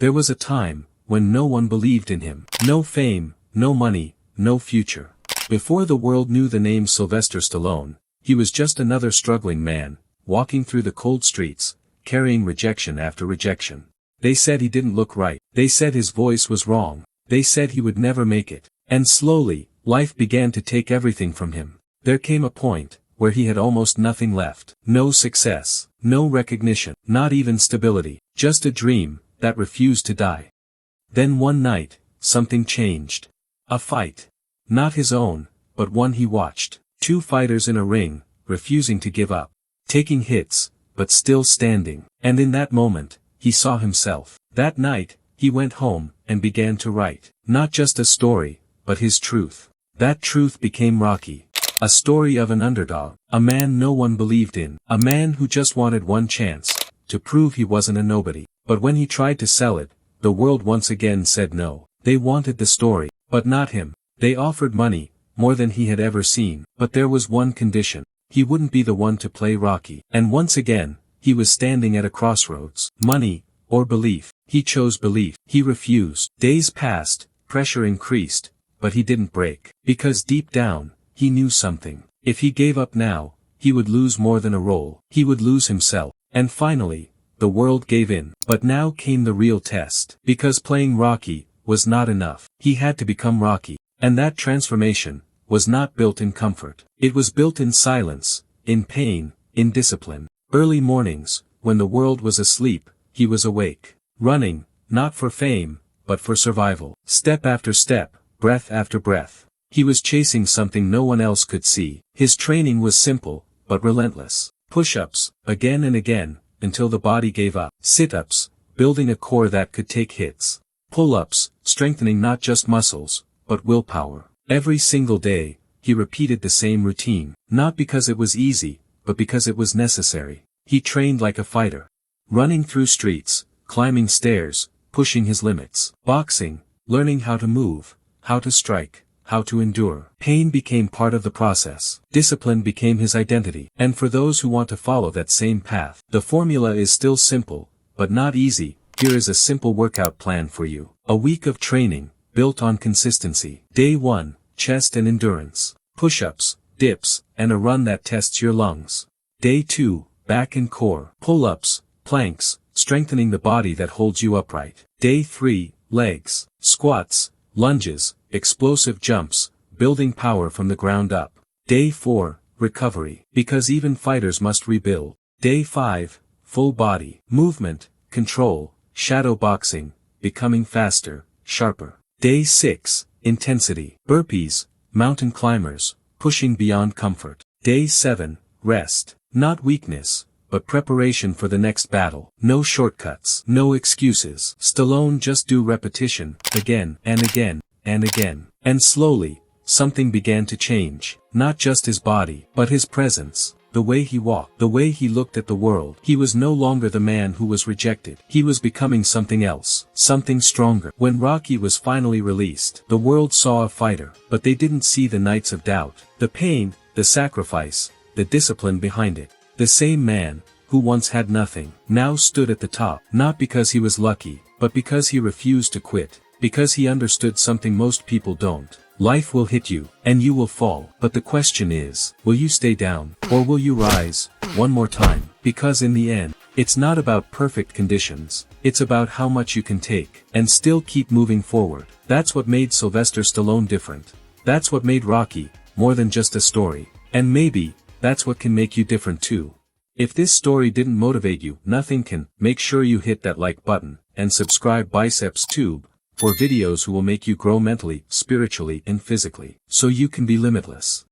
There was a time when no one believed in him. No fame, no money, no future. Before the world knew the name Sylvester Stallone, he was just another struggling man, walking through the cold streets, carrying rejection after rejection. They said he didn't look right. They said his voice was wrong. They said he would never make it. And slowly, life began to take everything from him. There came a point where he had almost nothing left. No success, no recognition, not even stability, just a dream that refused to die. Then one night, something changed. A fight. Not his own, but one he watched. Two fighters in a ring, refusing to give up. Taking hits, but still standing. And in that moment, he saw himself. That night, he went home and began to write. Not just a story, but his truth. That truth became Rocky. A story of an underdog. A man no one believed in. A man who just wanted one chance, to prove he wasn't a nobody. But when he tried to sell it, the world once again said no. They wanted the story, but not him. They offered money, more than he had ever seen. But there was one condition. He wouldn't be the one to play Rocky. And once again, he was standing at a crossroads. Money, or belief. He chose belief. He refused. Days passed, pressure increased, but he didn't break. Because deep down, he knew something. If he gave up now, he would lose more than a role. He would lose himself. And finally, the world gave in. But now came the real test. Because playing Rocky was not enough. He had to become Rocky. And that transformation was not built in comfort. It was built in silence, in pain, in discipline. Early mornings, when the world was asleep, he was awake. Running, not for fame, but for survival. Step after step, breath after breath. He was chasing something no one else could see. His training was simple, but relentless. Push-ups, again and again, until the body gave up. Sit-ups, building a core that could take hits. Pull-ups, strengthening not just muscles, but willpower. Every single day, he repeated the same routine. Not because it was easy, but because it was necessary. He trained like a fighter. Running through streets, climbing stairs, pushing his limits. Boxing, learning how to move, how to strike, how to endure. Pain became part of the process. Discipline became his identity. And for those who want to follow that same path, the formula is still simple, but not easy. Here is a simple workout plan for you. A week of training, built on consistency. Day 1, chest and endurance. Push-ups, dips, and a run that tests your lungs. Day 2, back and core. Pull-ups, planks, strengthening the body that holds you upright. Day 3, legs, squats, lunges, explosive jumps, building power from the ground up. Day 4, recovery, because even fighters must rebuild. Day 5, full body, movement, control, shadow boxing, becoming faster, sharper. Day 6, intensity, burpees, mountain climbers, pushing beyond comfort. Day 7, rest, not weakness, but preparation for the next battle. No shortcuts, no excuses. Stallone just do repetition, again and again and again. And slowly, something began to change. Not just his body, but his presence. The way he walked, the way he looked at the world. He was no longer the man who was rejected. He was becoming something else, something stronger. When Rocky was finally released, the world saw a fighter, but they didn't see the nights of doubt, the pain, the sacrifice, the discipline behind it. The same man, who once had nothing, now stood at the top, not because he was lucky, but because he refused to quit, because he understood something most people don't. Life will hit you, and you will fall, but the question is, will you stay down, or will you rise, one more time? Because in the end, it's not about perfect conditions, it's about how much you can take, and still keep moving forward. That's what made Sylvester Stallone different. That's what made Rocky, more than just a story. And maybe, that's what can make you different too. If this story didn't motivate you, nothing can. Make sure you hit that like button, and subscribe Biceps Tube, for videos who will make you grow mentally, spiritually and physically, so you can be limitless.